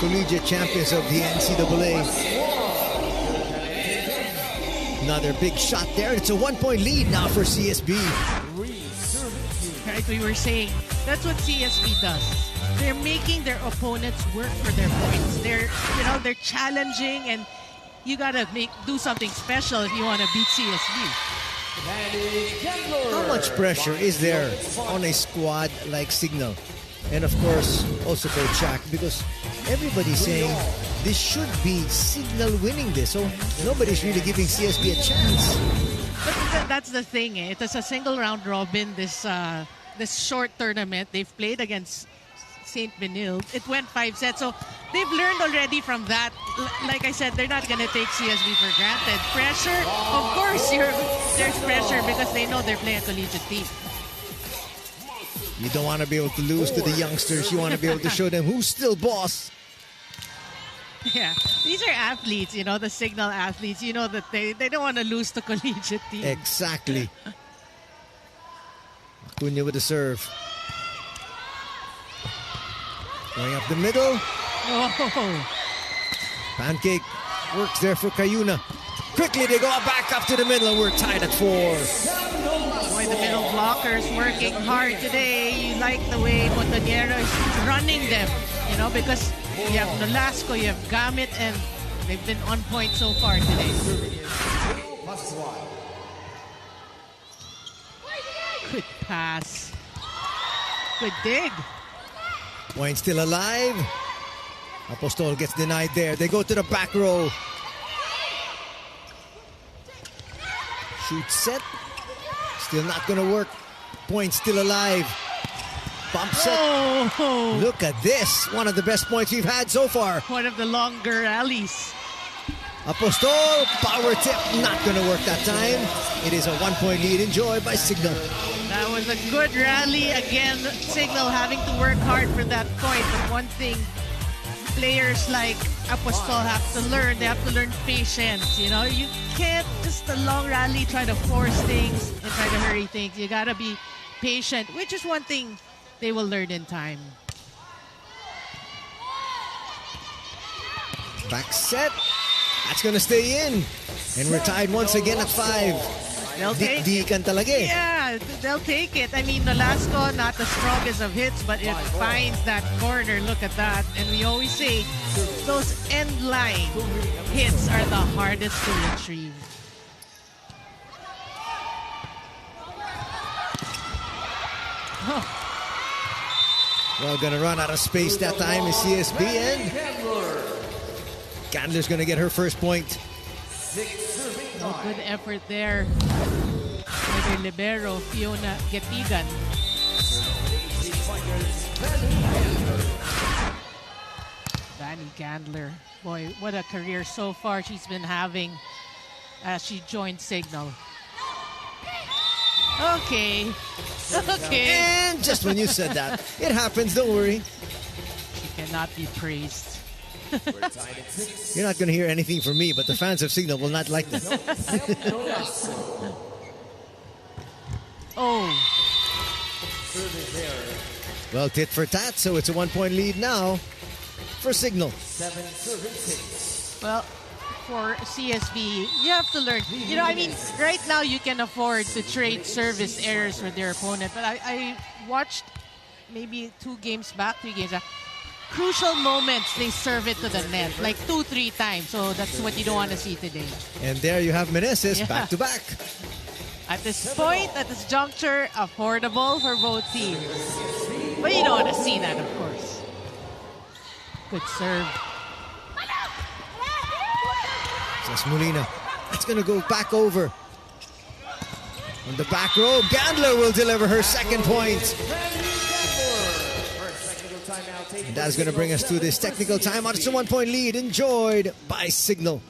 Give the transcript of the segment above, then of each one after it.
collegiate champions of the NCAA. Another big shot there. It's a 1-point lead now for CSB. Right, we were saying that's what CSB does. They're making their opponents work for their points. They're challenging, and you gotta do something special if you want to beat CSB. How much pressure is there on a squad like Signal? And of course, also Coach Shaq, because everybody's saying this should be Signal winning this. So nobody's really giving CSB a chance. But that's the thing. It is a single round robin, this short tournament. They've played against St. Benilde. It went 5 sets. So they've learned already from that. Like I said, they're not going to take CSB for granted. Pressure, of course, there's pressure because they know they're playing a collegiate team. You don't want to be able to lose to the youngsters. You want to be able to show them who's still boss. Yeah, these are athletes, the Signal athletes. You know that they don't want to lose to collegiate teams. Exactly. Acuna with the serve. Going up the middle. Oh. Pancake works there for Cayuna. Quickly they go back up to the middle and we're tied at 4. Boy, the middle blockers working hard today. You like the way Montañero is running them, because you have Nolasco, you have Gamit, and they've been on point so far today. Good pass. Good dig. Point still alive. Apostol gets denied there. They go to the back row. Shoot set. Still not going to work. Point still alive. Bump set. Oh. Look at this. One of the best points we've had so far. One of the longer rallies. Apostol, power tip. Not going to work that time. It is a 1-point lead enjoyed by Signal. That was a good rally. Again, Signal having to work hard for that point. But one thing players like Apostol have to learn, they have to learn patience. You can't just a long rally try to force things and try to hurry things. You gotta be patient, which is one thing they will learn in time. Back set. That's gonna stay in. And we're tied once again at 5. They'll take it. Yeah, they'll take it. I mean, Nolasco, not the strongest of hits, but it finds that corner. Look at that. And we always say those end line hits are the hardest to retrieve. Oh. Well, gonna run out of space that time is CSB, and Candler's gonna get her first point. Oh, good effort there. Maybe libero Fiona Getigan. Danny Candler. Boy, what a career so far she's been having as she joined Signal. Okay. And just when you said that, it happens, don't worry. She cannot be praised. You're not going to hear anything from me, but the fans of Signal will not like that. Oh. Well, tit for tat, so it's a 1-point lead now for Signal. Well, for CSB, you have to learn. Right now you can afford to trade service errors with their opponent, but I watched maybe 3 games back. Crucial moments, they serve it to the net, like 2-3 times. So that's what you don't want to see today. And there you have Meneses back to back. At this point, at this juncture, affordable for both teams. But you don't want to see that, of course. Good serve. Says Molina. That's going to go back over. On the back row, Gandler will deliver her second point. And that's going to bring us to this technical timeout. It's a 1-point lead enjoyed by Signal.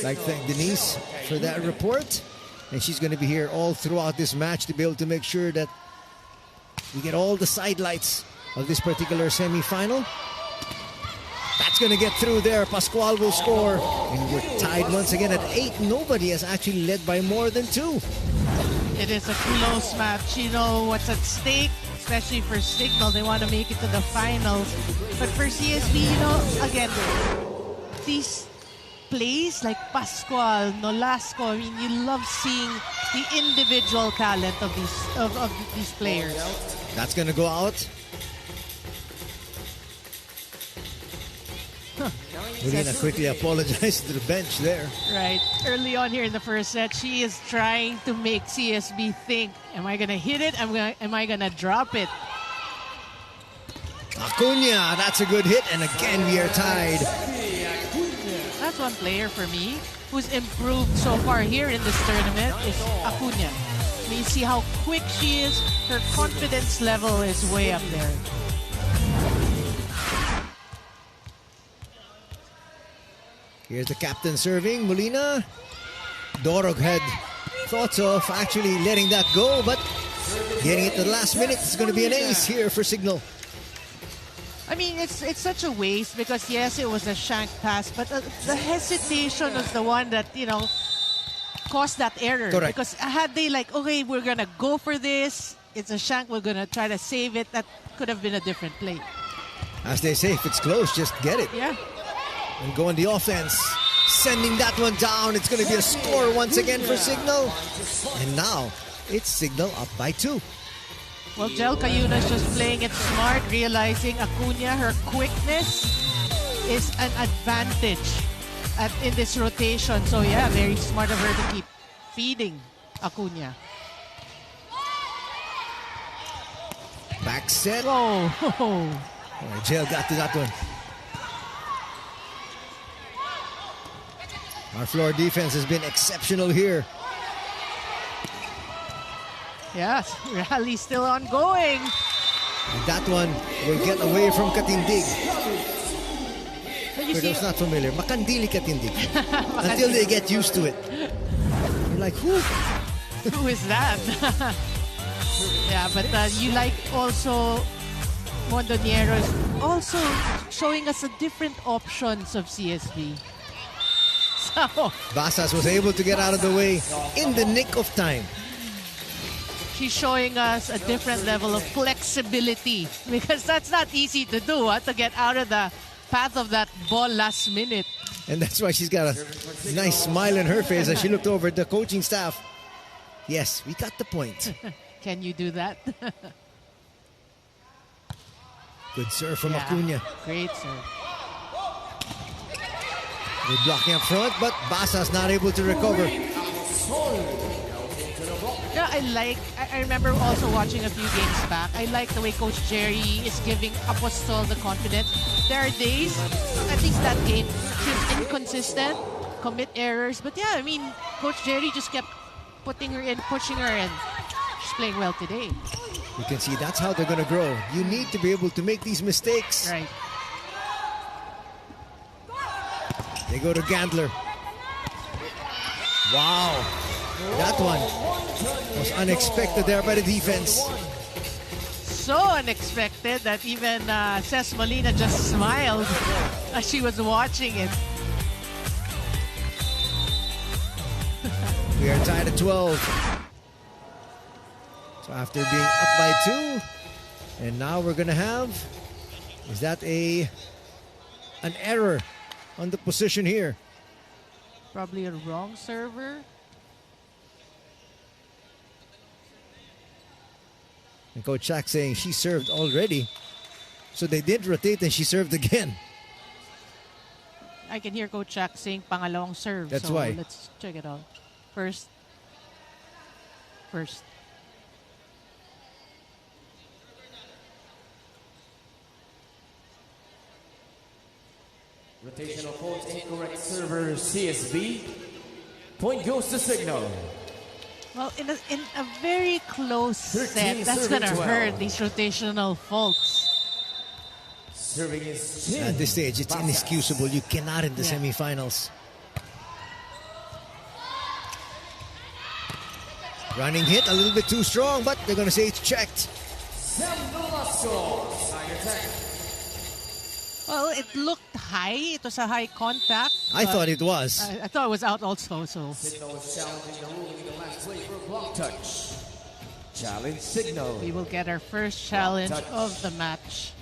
Like thank Denise for that report. And she's going to be here all throughout this match to be able to make sure that we get all the sidelights of this particular semi-final. That's going to get through there. Pascual will score. And we're tied once again at 8. Nobody has actually led by more than 2. It is a close match. You know what's at stake, especially for Signal. They want to make it to the finals. But for CSB, you know, again, these plays like Pascual, Nolasco, I mean, you love seeing the individual talent of these players. That's going to go out. Molina quickly apologized to the bench there. Right. Early on here in the first set, she is trying to make CSB think, am I going to hit it? Am I going to drop it? Acuna, that's a good hit. And again, we are tied. That's one player for me who's improved so far here in this tournament is Acuna. I mean, you see how quick she is. Her confidence level is way up there. Here's the captain serving, Molina. Dorog had thoughts of actually letting that go, but getting it to the last minute. It's going to be an ace here for Signal. I mean, it's such a waste because, yes, it was a shank pass, but the hesitation was the one that, you know, caused that error. Correct. Because had they like, okay, we're going to go for this, it's a shank, we're going to try to save it, that could have been a different play. As they say, if it's close, just get it. Yeah. And go on the offense. Sending that one down. It's going to be a score once again for Signal. And now, it's Signal up by 2. Well, Jel Cayuna's just playing it smart, realizing Acuna, her quickness is an advantage in this rotation. So, yeah, very smart of her to keep feeding Acuna. Back set. Whoa. Oh, Jel got to that one. Our floor defense has been exceptional here. Yes, rally still ongoing. And that one will get away from Katindig. For those not familiar, Makandili Katindig. Until they get used to it. You're like, who? Who is that? Yeah, but you like also Mondoniero is also showing us a different options of CSB. So, Basas was able to get out of the way in the nick of time. she's showing us a different level of flexibility because that's not easy to do, to get out of the path of that ball last minute. And that's why she's got a nice smile on her face as she looked over at the coaching staff. Yes, we got the point. Can you do that? Good serve from Acuna. Great serve. Good blocking up front, but Basa's not able to recover. Yeah, I remember also watching a few games back. I like the way Coach Jerry is giving Apostol the confidence. There are days, at least that game, she's inconsistent, commit errors. But yeah, I mean, Coach Jerry just kept putting her in, pushing her in. She's playing well today. You can see that's how they're going to grow. You need to be able to make these mistakes. Right. They go to Gandler. Wow. That one was unexpected there by the defense. So unexpected that even Ces Molina just smiled as she was watching it. We are tied at 12. So after being up by 2, and now we're going to have, is that an error on the position here? Probably a wrong server. And Coach Shaq saying she served already. So they did rotate and she served again. I can hear Coach Shaq saying pangalawang serve. That's so why. Let's check it out. First. Rotational fault, incorrect server CSB. Point goes to Signal. Well, in a very close set, that's going to hurt these rotational faults. Serving is Chin. At this stage, it's inexcusable. You cannot in the semifinals. Running hit a little bit too strong, but they're going to say it's checked. Well, it looked high. It was a high contact. I thought it was. I thought it was out also. So Signal is challenging the ruling in the last play for a block touch. Challenge signal. we will get our first challenge of the match.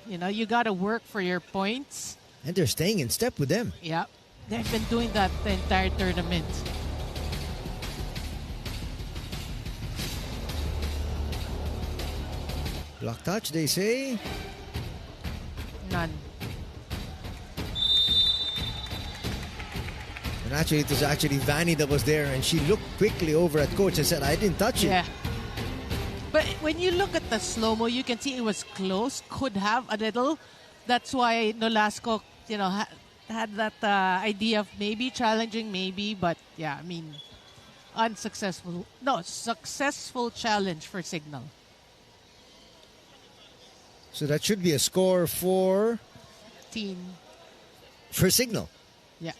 You know, you got to work for your points. And they're staying in step with them. Yeah, they've been doing that the entire tournament. Block touch, they say. None. And actually, it was actually Vanny that was there, and she looked quickly over at coach and said, I didn't touch it. Yeah. But when you look at the slow-mo, you can see it was close. Could have a little. That's why Nolasco, you know, had that idea of maybe challenging, maybe. But yeah, I mean, unsuccessful. No, successful challenge for Signal. So that should be a score for Signal. Yeah.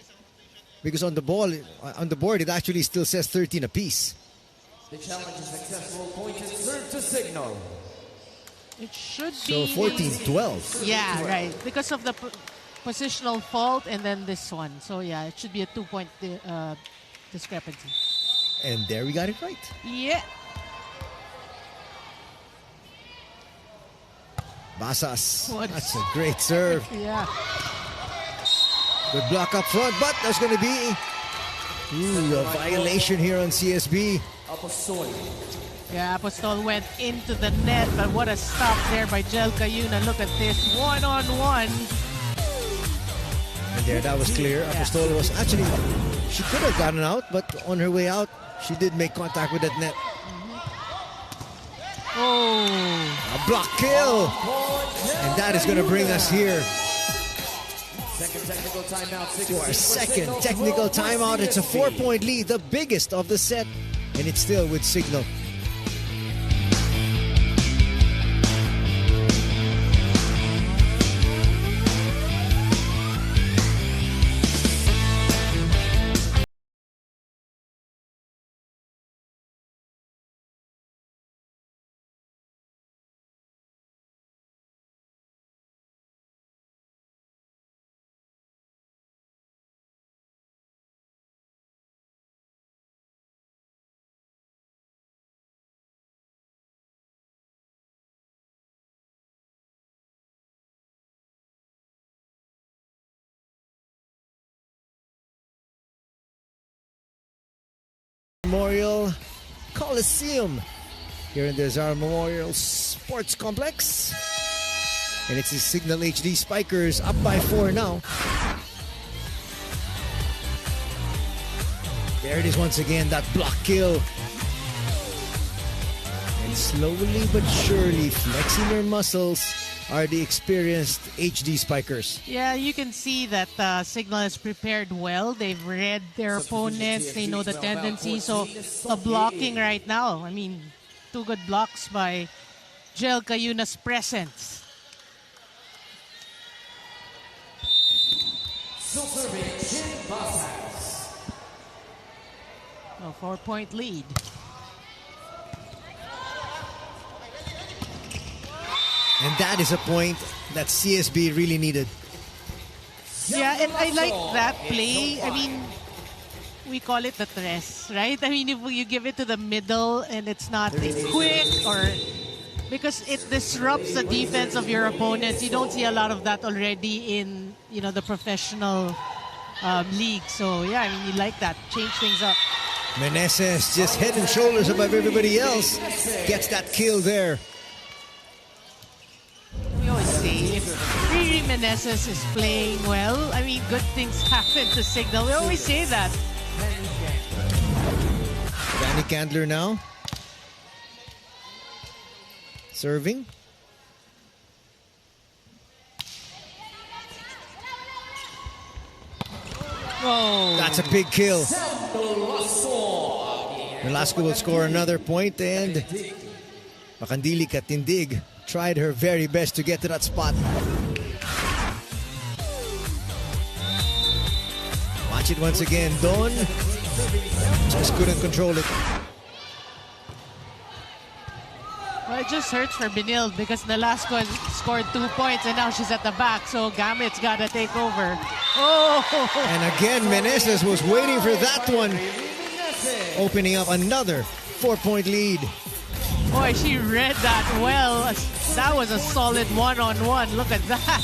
Because on the board, it actually still says 13 apiece. The challenge is successful. Point and serve to signal. It should So be 14-12. Yeah, right. Because of the positional fault and then this one. So yeah, it should be a 2-point discrepancy. And there we got it right. Yeah. Basas. That's a great serve. Yeah. Good block up front, but there's going to be a violation here on CSB. Apostol. Yeah, Apostol went into the net, but what a stop there by Jel Cayuna. Look at this, one-on-one. And there, that was clear. Apostol was actually, she could have gotten out, but on her way out, she did make contact with that net. Oh. A block kill. And that is going to bring us here Second technical timeout. to our second technical timeout. It's a 4-point lead, the biggest of the set, and it's still with Signal. Memorial Coliseum here in the Zara Memorial Sports Complex. And it's the Signal HD Spikers up by 4 now. There it is once again, that block kill. And slowly but surely flexing their muscles are the experienced HD Spikers. Yeah, you can see that Signal is prepared well. They've read their opponents. They know the tendency. So the blocking right now, I mean, 2 good blocks by Jel Cayuna's presence. A 4-point lead. And that is a point that CSB really needed. Yeah, and I like that play. I mean, we call it the tres, right? I mean, if you give it to the middle and it's not quick or... Because it disrupts the defense of your opponents. You don't see a lot of that already in, the professional league. So, yeah, I mean, you like that. Change things up. Meneses just head and shoulders above everybody else. Gets that kill there. We always say if Riri Meneses is playing well, I mean, good things happen to Signal. We always say that. Danny Candler now. Serving. Whoa. That's a big kill. Velasco will score another point, and Makandili Katindig tried her very best to get to that spot. Watch it once again. Don just couldn't control it. Well, it just hurts for Benilde because Velasco has scored 2 points and now she's at the back, so Gamit's got to take over. Oh! And again, Meneses was waiting for that one, opening up another 4-point lead. Boy, she read that well. That was a solid one-on-one. Look at that.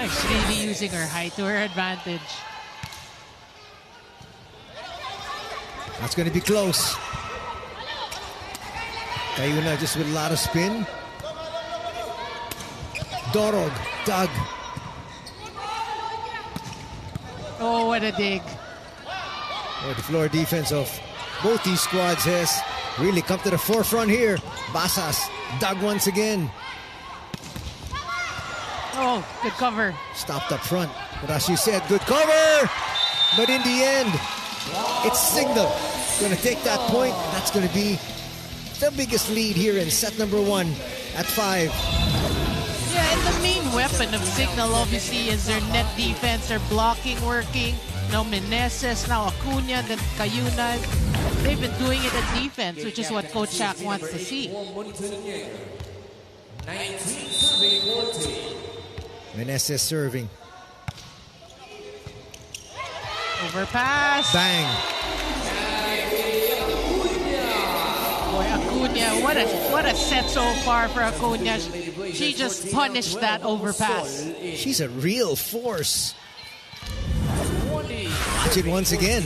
She's really using her height to her advantage. That's going to be close. Kayuna just with a lot of spin. Dorog, Doug. Oh, what a dig. Oh, the floor defense of both these squads has really come to the forefront here. Basas, Doug once again. Oh, good cover. Stopped up front. But as you said, good cover. But in the end, it's Signal going to take that point. That's going to be the biggest lead here in set number 1 at 5. Yeah, and the main weapon of Signal obviously is their net defense, their blocking working. Now Meneses, now Acuna, then Kayuna. They've been doing it at defense, which is what Coach Shaq wants to see. Meneses serving. Overpass. Bang. Boy, Acuna, what a set so far for Acuna. She just punished that overpass. She's a real force. Watch it once again.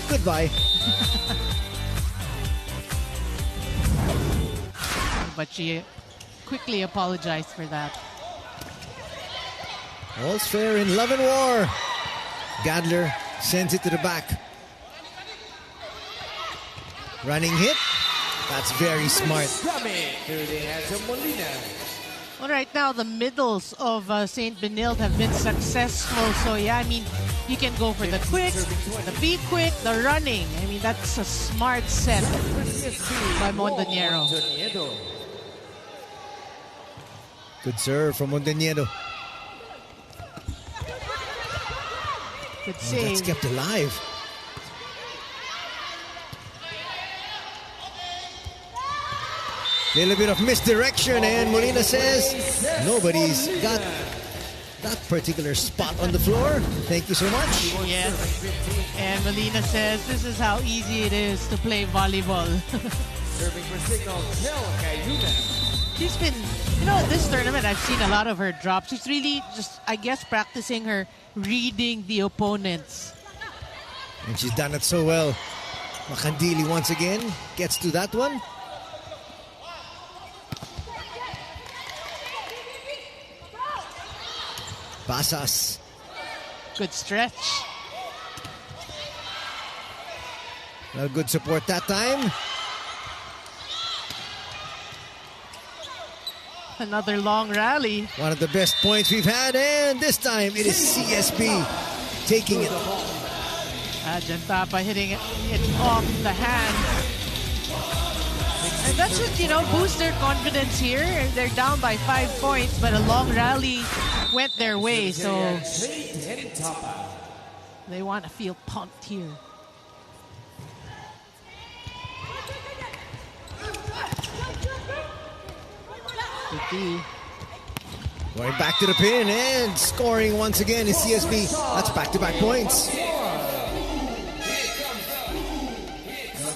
Goodbye. But she quickly apologized for that. All's fair in love and war. Gadler sends it to the back. Running hit. That's very smart. All right, now the middles of St. Benilde have been successful. So, yeah, I mean, you can go for the quick, the be quick, the running. I mean, that's a smart set by Montañero. Good serve from Montañero. Good Oh, save. that's kept alive. Little bit of misdirection, and Molina says nobody's got that particular spot on the floor. Thank you so much. Yes. And Molina says this is how easy it is to play volleyball. Serving for Signal, She's been, you know, this tournament I've seen a lot of her drops. She's really just, I guess, practicing her reading the opponents. And she's done it so well. Makandili once again gets to that one. Basas. Good stretch. Well, good support that time. Another long rally. One of the best points we've had, and this time it is CSB taking it. Jantapa hitting it off the hand. And that should, you know, boost their confidence here. They're down by 5 points, but a long rally went their way, so they want to feel pumped here. Going back to the pin and scoring once again is CSB. That's back-to-back points.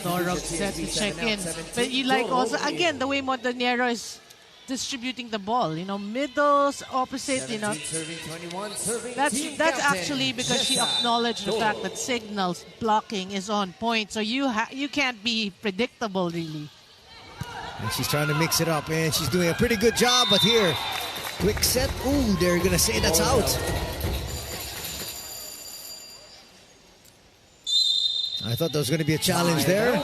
Dorog set to check in. But you like also, again, the way Montañero is distributing the ball. You know, middles, opposite. You know, 17 serving 21, serving that's team actually captain, because she Jessa acknowledged the Dole. fact that Signal's blocking is on point. So you can't be predictable, really. And she's trying to mix it up, and she's doing a pretty good job. But here, quick set. Ooh, they're gonna say that's out. I thought there was gonna be a challenge there.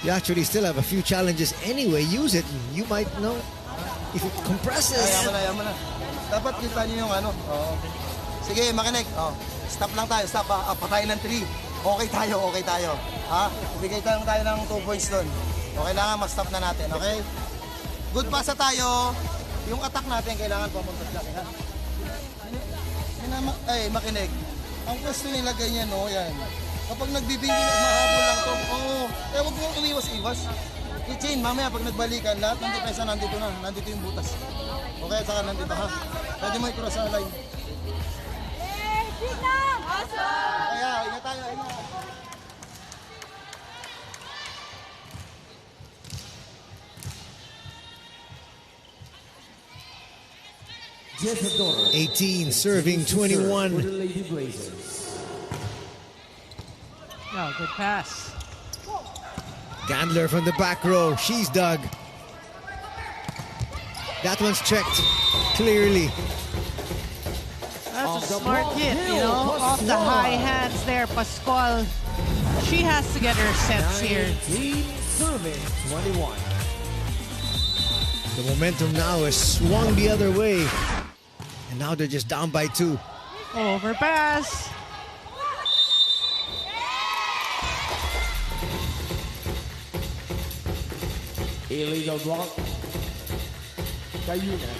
You actually still have a few challenges anyway. Use it. You might know if it compresses. Ayaw mo na. Dapat kita niyo yung ano. Sige, makinig. Stop lang tayo. Stop. Patayin ng 3. Okay tayo. Ha? Ibigay tayo ng 2 points doon. Okay lang, ma-stop na natin. Okay? Good pass tayo. Yung attack natin, kailangan pumunta sa akin. Makinig. Ang pwesto nila ganyan, no? Yan. Kapag nagbibingin, mahabol lang to. Huwag mong umiwas-iwas. Chin, mamaya pag nagbalikan, lahat ng depensa nandito na. Nandito yung butas. Okay, saka nandito ha. Pwede mo ikura sa line. Kaya, ingat tayo, ingat. Jessa Dole. 18 serving 21. For the Lady Blazers. Oh, good pass. Gandler from the back row. She's dug. That one's checked clearly. That's a smart hit, you know, off the high hands there, Pascual. She has to get her sets here. 19 serving 21. The momentum now has swung the other way. And now they're just down by 2. Overpass. Illegal block. Cayuna.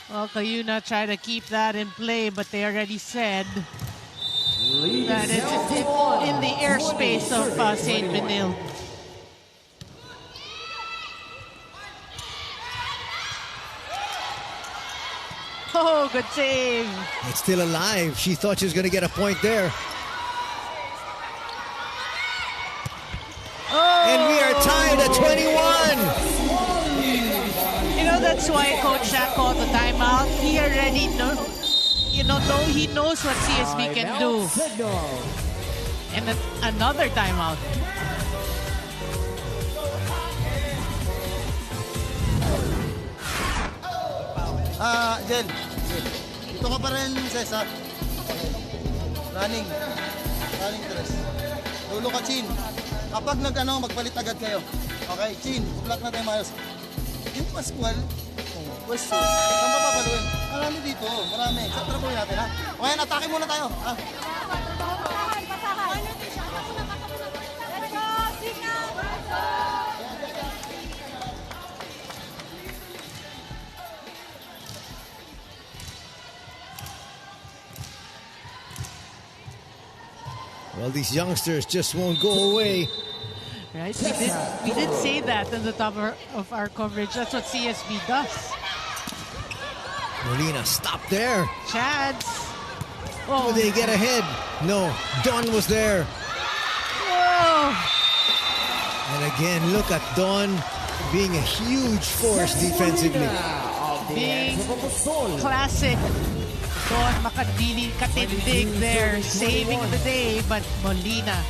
Well, Cayuna tried to keep that in play, but they already said that it's in the airspace of St. Benil. Oh, good save. It's still alive. She thought she was going to get a point there. Oh. And we are tied at 21. You know, that's why Coach Shaq called the timeout. He already knows, he knows what CSB can do. And then another timeout. Jen. Ito ka pa rin, Cesar. Running dress. Dulo ka, Chin. Kapag magpalit agad kayo. Okay, Chin, block na tayo maayos. Yung Pascual, pwesto. Saan pa papaluin? Marami dito, marami. Sa trabuhin natin, ha? Okay, atake muna tayo, ha? Well, these youngsters just won't go away. Right? We did say that in the top of our coverage. That's what CSB does. Molina, stop there. Chads. Oh, they get ahead. No, Dawn was there. Whoa. And again, look at Dawn being a huge force defensively. Being classic. Dawn Makatindig there, saving the day, but Molina,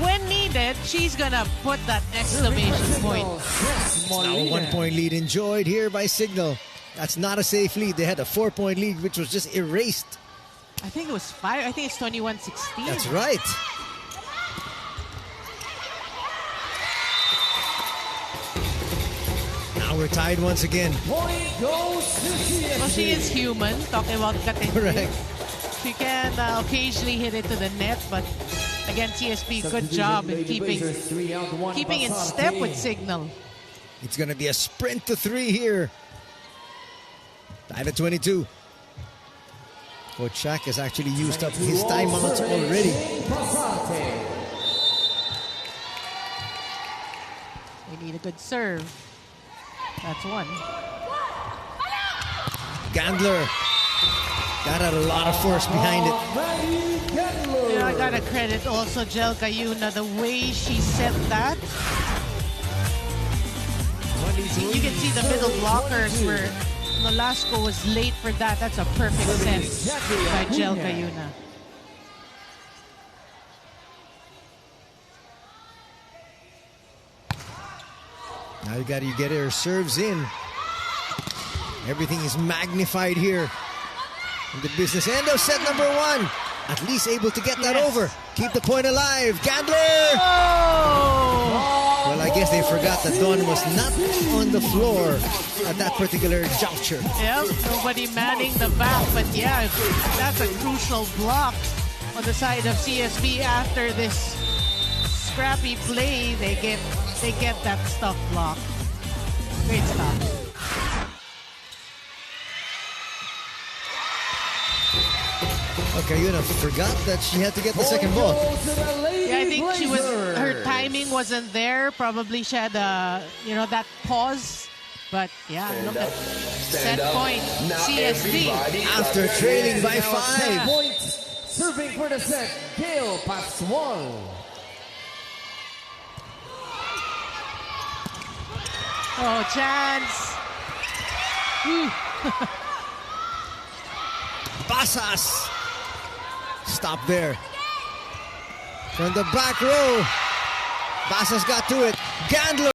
when needed, she's gonna put that exclamation point. Now a 1-point lead enjoyed here by Signal. That's not a safe lead. They had a 4-point lead, which was just erased. I think it was 5. I think it's 21-16. That's right. Now we're tied once again. Point goes to CSB. Well, she is human, talking about Katindig. Correct. She can occasionally hit it to the net, but again, CSB, good job in keeping in step with Signal. It's going to be a sprint to 3 here. Tied at 22. Coach Shaq has actually used up his timeouts already. They need a good serve. That's one. Gandler got a lot of force behind it. Yeah, I gotta credit also Jel Cayuna, the way she set that. You can see the middle blockers where Nolasco was late for that. That's a perfect set by Jel Cayuna. Now you get her serves in. Everything is magnified here in the business end of set number 1. At least able to get that over. Keep the point alive. Gandler! Oh! Well, I guess they forgot that Don was not on the floor at that particular juncture. Yep, nobody manning the back. But yeah, that's a crucial block on the side of CSB after this scrappy play. They get that stuff blocked. Great stuff. Okay, Yuna forgot that she had to get the second ball. Yeah, I think her timing wasn't there. Probably she had that pause. But yeah, look at set point CSB. After trailing by 5. Points. Serving for the set, Gail Pascual. Oh, chance. Basas. Stop there. From the back row. Basas got to it. Gandler.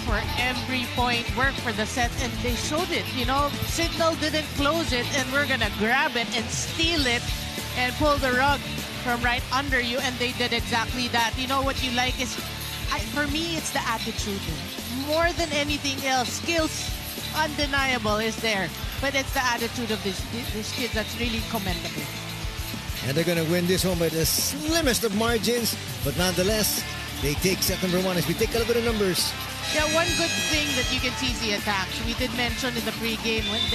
For every point, work for the set, and they showed it. Signal didn't close it, and we're gonna grab it and steal it and pull the rug from right under you, and they did exactly that. What you like is, for me, it's the attitude. More than anything else, skills, undeniable, is there, but it's the attitude of these kids that's really commendable. And they're gonna win this one by the slimmest of margins, but nonetheless, they take set number 1 as we take a look at the numbers. Yeah, one good thing that you can see is the attacks. We did mention in the pregame when they're